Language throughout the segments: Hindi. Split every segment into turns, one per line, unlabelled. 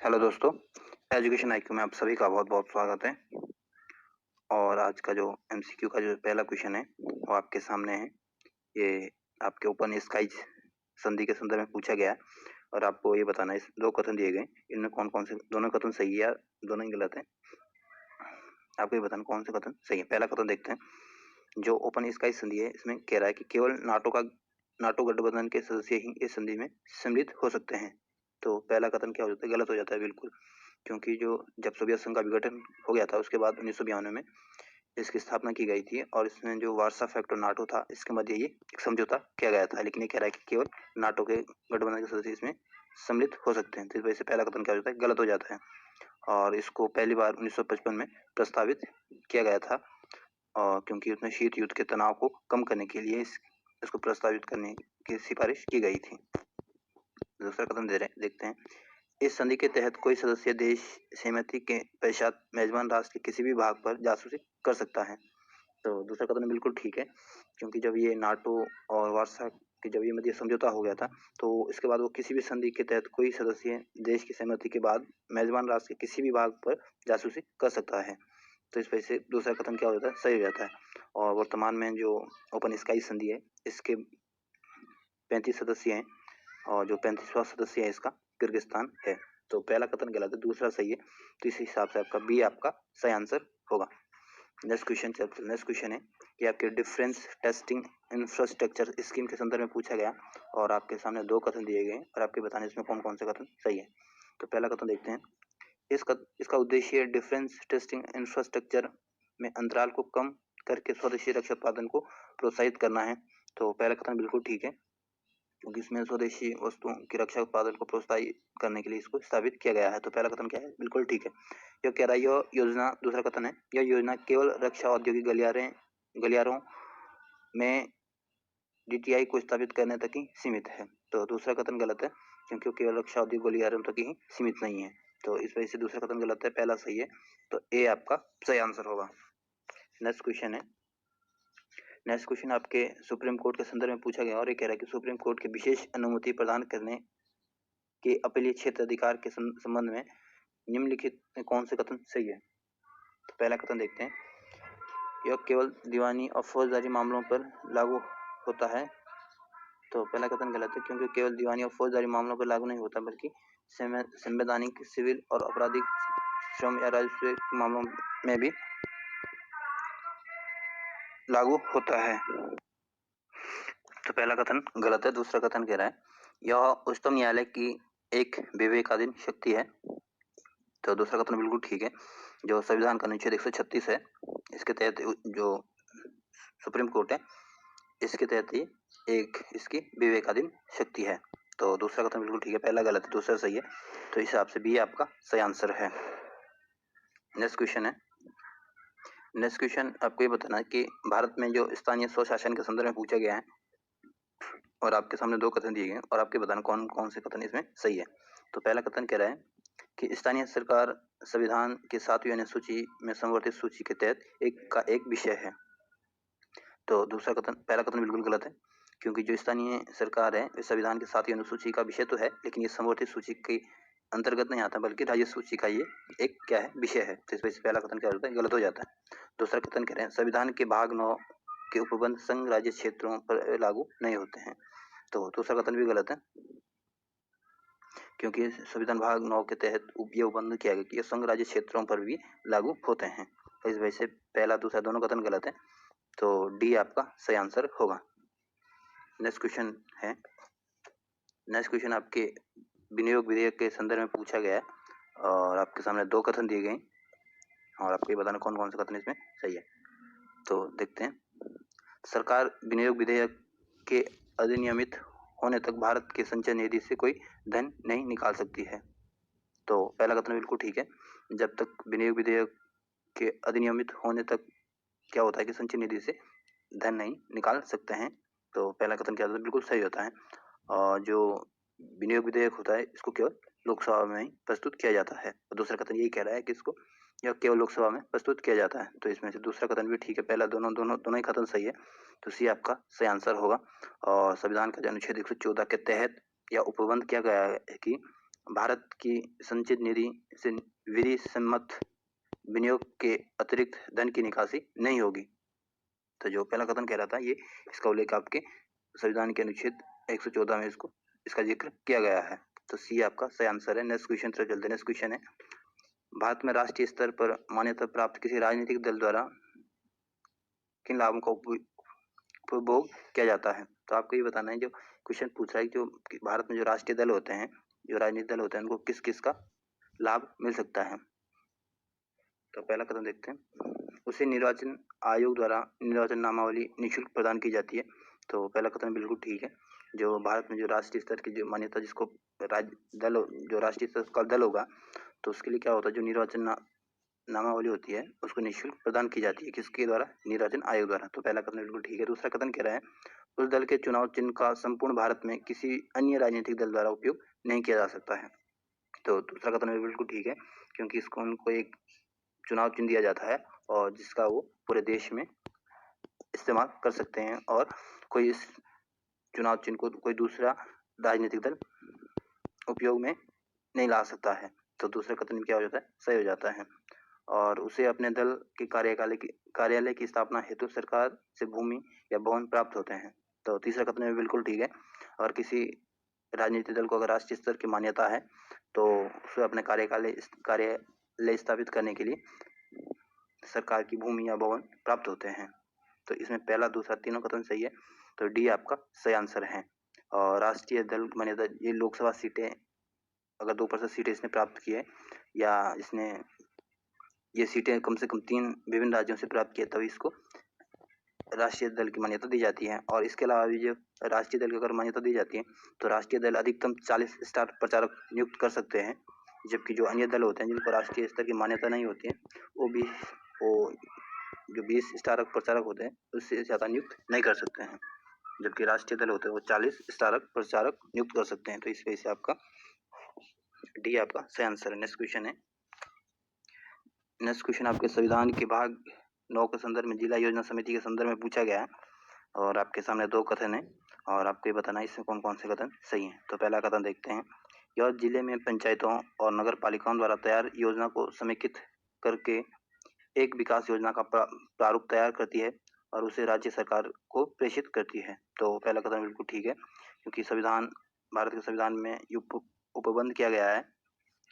हेलो दोस्तों, एजुकेशन आईक्यू में आप सभी का बहुत बहुत स्वागत है। और आज का जो एमसीक्यू का जो पहला क्वेश्चन है वो आपके सामने है। ये आपके ओपन स्काई संधि के संदर्भ में पूछा गया है और आपको ये बताना है, इस दो कथन दिए गए, इनमें कौन कौन से दोनों कथन सही है या दोनों ही गलत है। आपको ये बताना कौन से कथन सही है। पहला कथन देखते हैं। जो ओपन स्काई संधि है इसमें कह रहा है कि केवल नाटो गठबंधन के सदस्य ही इस संधि में सम्मिलित हो सकते हैं। तो पहला कथन क्या हो जाता है, गलत हो जाता है बिल्कुल, क्योंकि जो जब सोवियत संघ का विघटन हो गया था उसके बाद 1992 में इसकी स्थापना की गई थी और इसमें जो वार्सा पैक्ट और नाटो था इसके मध्य ये एक समझौता किया गया था। लेकिन ये कह रहा है कि केवल नाटो के गठबंधन के सदस्य इसमें सम्मिलित हो सकते हैं। तो इस वजह से पहला कथन क्या हो जाता है, गलत हो जाता है। और इसको पहली बार 1955 में प्रस्तावित किया गया था और क्योंकि उसमें शीत युद्ध के तनाव को कम करने के लिए इसको प्रस्तावित करने की सिफारिश की गई थी। दूसरा कथन देखते हैं। इस संधि के तहत कोई सदस्य देश सहमति के पश्चात मेजबान राष्ट्र के किसी भी भाग पर जासूसी कर सकता है। तो दूसरा कथन बिल्कुल ठीक है, क्योंकि जब ये नाटो और वार्सा की जब ये मध्य समझौता हो गया था तो इसके बाद वो किसी भी संधि के तहत कोई सदस्य देश की सहमति के बाद मेजबान राष्ट्र के किसी भी भाग पर जासूसी कर सकता है। तो इस वजह से दूसरा कथन क्या हो जाता है, सही हो जाता है। और वर्तमान में जो ओपन स्काई संधि है इसके 35 सदस्य हैं और जो 35वां सदस्य है इसका किर्गिस्तान है। तो पहला कथन गलत है, दूसरा सही है। तो इस हिसाब से आपका बी आपका सही आंसर होगा। नेक्स्ट क्वेश्चन है कि आपके डिफरेंस टेस्टिंग इंफ्रास्ट्रक्चर स्कीम के संदर्भ में पूछा गया और आपके सामने दो कथन दिए गए और आपके बताने इसमें कौन कौन से कथन सही है। तो पहला कथन देखते हैं। इसका उद्देश्य डिफेंस टेस्टिंग इंफ्रास्ट्रक्चर में अंतराल को कम करके स्वदेशी रक्षा उत्पादन को प्रोत्साहित करना है। तो पहला कथन बिल्कुल ठीक है, क्योंकि इसमें स्वदेशी वस्तुओं की रक्षा उत्पादन को प्रोत्साहित करने के लिए इसको स्थापित किया गया है। तो पहला कथन क्या है, बिल्कुल ठीक है। यह कह रहा है यह योजना, दूसरा कथन है, यह योजना केवल रक्षा औद्योगिक गलियारों में डीटीआई को स्थापित करने तक ही सीमित है। तो दूसरा कथन गलत है, क्योंकि केवल रक्षा औद्योगिक गलियारों तक ही सीमित नहीं है। तो इस वजह से दूसरा कथन गलत है, पहला सही है। तो ए आपका सही आंसर होगा। नेक्स्ट क्वेश्चन आपके सुप्रीम कोर्ट के संदर्भ में पूछा गया और ये कह रहा है कि सुप्रीम कोर्ट के विशेष अनुमति प्रदान करने के अपीलीय क्षेत्र अधिकार के संबंध में निम्नलिखित में कौन से कथन सही है। तो पहला कथन देखते हैं। यह केवल दीवानी और फौजदारी मामलों पर लागू होता है। तो पहला कथन गलत है, क्योंकि केवल दीवानी और फौजदारी मामलों पर लागू नहीं होता बल्कि संवैधानिक, सिविल और आपराधिक, श्रम या राजस्व मामलों में भी लागू होता है। तो पहला कथन गलत है। दूसरा कथन कह रहा है यह उच्चतम न्यायालय की एक विवेकाधीन शक्ति है। तो दूसरा कथन बिल्कुल ठीक है। जो संविधान का अनुच्छेद 136 है इसके तहत जो सुप्रीम कोर्ट है इसके तहत ही एक इसकी विवेकाधीन शक्ति है। तो दूसरा कथन बिल्कुल ठीक है, पहला गलत है, दूसरा सही है। तो इस हिसाब से बी आपका सही आंसर है। नेक्स्ट क्वेश्चन आपको ये बताना है कि भारत में जो स्थानीय स्वशासन के संदर्भ में पूछा गया है और आपके सामने दो कथन दिए गए और आपके बताना कौन कौन से कथन इसमें सही है। तो पहला कथन कह रहा है कि स्थानीय सरकार संविधान के 7वीं अनुसूची में संवर्धित सूची के तहत एक विषय है। तो पहला कथन बिल्कुल गलत है, क्योंकि जो स्थानीय सरकार है संविधान के 7वीं अनुसूची का विषय तो है, लेकिन ये संवर्धित सूची के अंतर्गत नहीं आता बल्कि राज्य सूची का ये एक क्या है, विषय है। तो इस वजह से पहला कथन क्या होता है, गलत हो जाता है। दूसरा कथन कह रहे हैं संविधान के भाग 9 के उपबंध संघ राज्य क्षेत्रों पर लागू नहीं होते हैं। तो दूसरा कथन भी गलत है, क्योंकि संविधान भाग 9 के तहत ये उपबंध किया गया कि संघ राज्य क्षेत्रों पर भी लागू होते हैं। तो इस वजह से पहला दूसरा दोनों कथन गलत है। तो डी आपका सही आंसर होगा। नेक्स्ट क्वेश्चन आपके विनियोग विधेयक के संदर्भ में पूछा गया है और आपके सामने दो कथन दिए गए और आपको ये बताना कौन कौन से कथन इसमें सही है। तो देखते हैं। सरकार विनियोग विधेयक के अधिनियमित होने तक भारत के संचय निधि से कोई धन नहीं निकाल सकती है। तो पहला कथन बिल्कुल ठीक है। जब तक विनियोग विधेयक के अधिनियमित होने तक क्या होता है कि संचय निधि से धन नहीं निकाल सकते हैं। तो पहला कथन क्या होता है, बिल्कुल सही होता है। और जो विनियोग विधेयक होता है इसको केवल लोकसभा में ही प्रस्तुत किया जाता है। और दूसरा कथन यही कह रहा है कि इसको यह केवल लोकसभा में प्रस्तुत किया जाता है। तो इसमें से दूसरा कथन भी ठीक है, पहला दोनों ही कथन सही है। तो सी आपका सही आंसर होगा। और संविधान का अनुच्छेद 114 के तहत यह उपबंध किया गया है कि भारत की संचित निधि से विधि सम्मत विनियोग के अतिरिक्त धन की निकासी नहीं होगी। तो जो पहला कथन कह रहा था, ये इसका उल्लेख आपके संविधान के अनुच्छेद 114 में इसका जिक्र किया गया है। तो सी आपका सही आंसर है। नेक्स्ट क्वेश्चन तरफ चलते हैं। नेक्स्ट क्वेश्चन है, भारत में राष्ट्रीय स्तर पर मान्यता प्राप्त किसी राजनीतिक दल द्वारा किन लाभों का उपभोग किया जाता है। तो आपको ये बताना है, जो क्वेश्चन पूछ रहा है, जो भारत में जो राष्ट्रीय दल होते हैं, जो राजनीतिक दल होते हैं, उनको किस किस का लाभ मिल सकता है। तो पहला कदम देखते हैं, उसे निर्वाचन आयोग द्वारा निर्वाचन नामावली निःशुल्क प्रदान की जाती है। तो पहला कथन बिल्कुल ठीक है। जो भारत में जो राष्ट्रीय स्तर की जो मान्यता, जिसको दल, जो राष्ट्रीय स्तर का दल होगा, तो उसके लिए क्या होता है, जो निर्वाचन नामावली होती है उसको निःशुल्क प्रदान की जाती है। किसके द्वारा? निर्वाचन आयोग द्वारा। तो पहला कथन बिल्कुल ठीक है। दूसरा कथन कह रहा है, उस दल के चुनाव चिन्ह का संपूर्ण भारत में किसी अन्य राजनीतिक दल द्वारा उपयोग नहीं किया जा सकता है। तो दूसरा कथन बिल्कुल ठीक है, क्योंकि इसको उनको एक चुनाव चिन्ह दिया जाता है और जिसका वो पूरे देश में इस्तेमाल कर सकते हैं, और कोई इस चुनाव चिन्ह को कोई दूसरा राजनीतिक दल उपयोग में नहीं ला सकता है। तो दूसरा कथन क्या हो जाता है? सही हो जाता है। और उसे अपने दल के कार्यालय की स्थापना हेतु सरकार से भूमि या भवन प्राप्त होते हैं। तो तीसरा कथन भी बिल्कुल ठीक है। और किसी राजनीतिक दल को अगर राष्ट्रीय स्तर की मान्यता है, तो उसे अपने कार्यालय स्थापित करने के लिए सरकार की भूमि या भवन प्राप्त होते हैं। तो इसमें पहला, दूसरा, तीनों कथन सही है। तो डी आपका सही आंसर है। और राष्ट्रीय दल मान्यता, ये लोकसभा सीटें, अगर 2% सीटें इसने प्राप्त की है, या इसने ये सीटें कम से कम 3 विभिन्न राज्यों से प्राप्त किया, तभी इसको राष्ट्रीय दल की मान्यता दी जाती है। और इसके अलावा भी जो राष्ट्रीय दल की अगर मान्यता दी जाती है, तो राष्ट्रीय दल अधिकतम 40 स्टार प्रचारक नियुक्त कर सकते हैं, जबकि जो अन्य दल होते हैं जिनको राष्ट्रीय स्तर की मान्यता नहीं होती है, वो जो 20 स्टार प्रचारक होते हैं उससे ज़्यादा नियुक्त नहीं कर सकते हैं, जबकि राष्ट्रीय दल होते हैं वो 40 स्टार प्रचारक नियुक्त कर सकते हैं। तो इस वजह से आपका डी आपका सही आंसर है। नेक्स्ट क्वेश्चन है, नेक्स्ट क्वेश्चन आपके संविधान के भाग 9 के संदर्भ में जिला योजना समिति के संदर्भ में पूछा गया है, और आपके सामने 2 कथन है, और आपको ये बताना है इसमें कौन कौन से कथन सही हैं। तो पहला कथन देखते हैं, यह जिले में पंचायतों और नगर पालिकाओं द्वारा तैयार योजना को समेकित करके एक विकास योजना का प्रारूप तैयार करती है और उसे राज्य सरकार को प्रेषित करती है। तो पहला कथन बिल्कुल ठीक है, क्योंकि भारत के संविधान में उपबंध किया गया है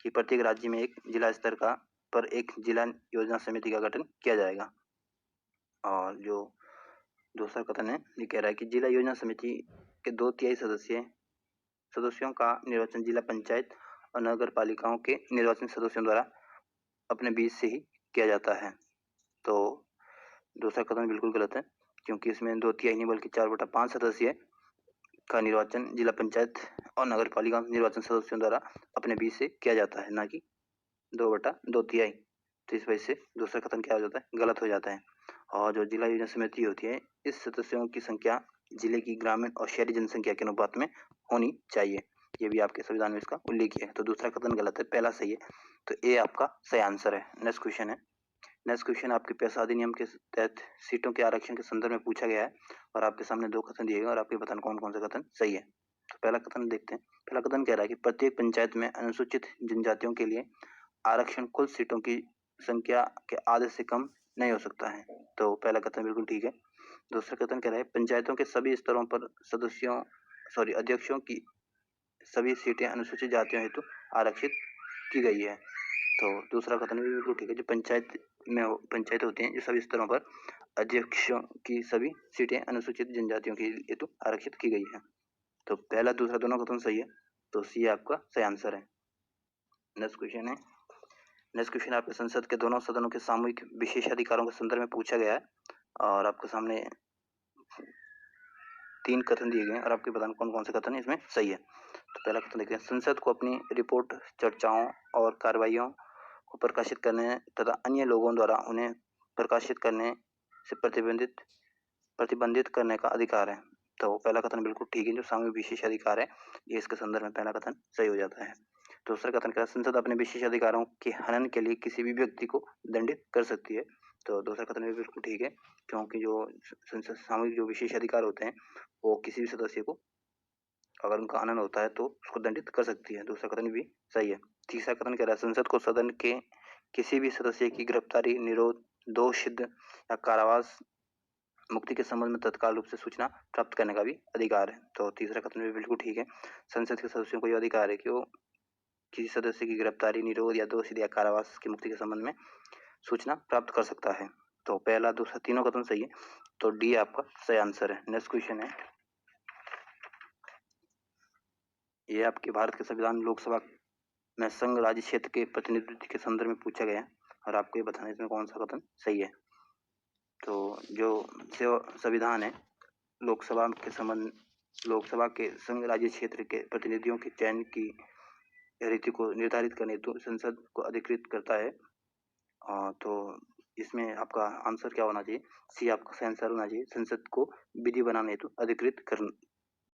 कि प्रत्येक राज्य में एक जिला स्तर पर एक जिला योजना समिति का गठन किया जाएगा। और जो दूसरा कथन है, ये कह रहा है कि जिला योजना समिति के 2/3 सदस्यों का निर्वाचन जिला पंचायत और नगर पालिकाओं के निर्वाचन सदस्यों द्वारा अपने बीच से ही किया जाता है। तो दूसरा कथन बिल्कुल गलत है, क्योंकि इसमें 2/3 नहीं बल्कि 4/5 सदस्य का निर्वाचन जिला पंचायत और नगर पालिका निर्वाचन सदस्यों द्वारा अपने बीच से किया जाता है, ना कि 2/2/3। तो इस वजह से दूसरा कथन क्या हो जाता है? गलत हो जाता है। और जो जिला योजना समिति होती है, इस सदस्यों की संख्या जिले की ग्रामीण और शहरी जनसंख्या के अनुपात में होनी चाहिए। ये भी आपके संविधान में इसका उल्लेख है। तो दूसरा कथन गलत है, पहला सही है। तो ए आपका सही आंसर है। नेक्स्ट क्वेश्चन है, नेक्स्ट क्वेश्चन आपके पैसा अधिनियम के तहत सीटों के आरक्षण के संदर्भ में पूछा गया है, और आपके सामने 2 कथन दिए गए और आपके बताना कौन कौन से कथन सही है। तो पहला कथन देखते हैं। पहला कथन कह रहा है कि प्रत्येक पंचायत में अनुसूचित जनजातियों के लिए आरक्षण कुल सीटों की संख्या के आधे से कम नहीं हो सकता है। तो पहला कथन बिल्कुल ठीक है। दूसरा कथन कह रहा है, पंचायतों के सभी स्तरों पर अध्यक्षों की सभी सीटें अनुसूचित जातियों हेतु आरक्षित की गई है। तो दूसरा कथन भी बिल्कुल ठीक है। जो पंचायत होती हैं, जो सभी स्तरों पर अध्यक्षों की सभी सीटें अनुसूचित जनजातियों के हेतु आरक्षित की गई है। तो पहला, दूसरा दोनों कथन सही है। तो सी आपका सही आंसर है। नेक्स्ट क्वेश्चन है, नेक्स्ट क्वेश्चन आपके संसद के दोनों सदनों के सामूहिक विशेष अधिकारों के संदर्भ में पूछा गया है, और आपके सामने 3 कथन दिए गए हैं, और आपके बताना कौन कौन से कथन इसमें सही है। तो पहला कथन देखते हैं, संसद को अपनी रिपोर्ट, चर्चाओं और कार्रवाइयों को प्रकाशित करने तथा अन्य लोगों द्वारा उन्हें प्रकाशित करने से प्रतिबंधित करने का अधिकार है। तो पहला कथन बिल्कुल ठीक है। जो सामूहिक विशेष अधिकार है, ये इसके संदर्भ में पहला कथन सही हो जाता है। दूसरा कथन क्या है, संसद अपने विशेष अधिकारों के हनन के लिए किसी भी व्यक्ति को दंडित कर सकती है। तो दूसरा कथन भी बिल्कुल ठीक है, क्योंकि जो संसद सामूहिक जो विशेष अधिकार होते हैं, वो किसी भी सदस्य को अगर उनका आनंद होता है तो उसको दंडित कर सकती है। दूसरा कथन भी सही है। तीसरा कथन कह रहा है संसद को सदन के किसी भी सदस्य की गिरफ्तारी, निरोध, दोषसिद्ध या कारावास मुक्ति के संबंध में तत्काल रूप से सूचना प्राप्त करने का भी अधिकार है। तो तीसरा कथन भी बिल्कुल ठीक है। संसद के सदस्यों को यह अधिकार है कि वो किसी सदस्य की गिरफ्तारी, निरोध या दोषसिद्ध या कारावास की मुक्ति के संबंध में सूचना प्राप्त कर सकता है। तो पहला, दूसरा तीनों कथन सही है। तो डी आपका सही आंसर है। नेक्स्ट क्वेश्चन है, ये आपके भारत के संविधान लोकसभा में संघ राज्य क्षेत्र के प्रतिनिधित्व के संदर्भ में पूछा गया है और आपको ये बताना है इसमें कौन सा कथन सही है। तो जो संविधान है लोकसभा के संघ राज्य क्षेत्र के प्रतिनिधियों के चयन की रीति को निर्धारित करने हेतु संसद को अधिकृत करता है। तो इसमें आपका आंसर क्या होना चाहिए? सी आपका सही आंसर होना चाहिए। संसद को विधि बनाने हेतु अधिकृत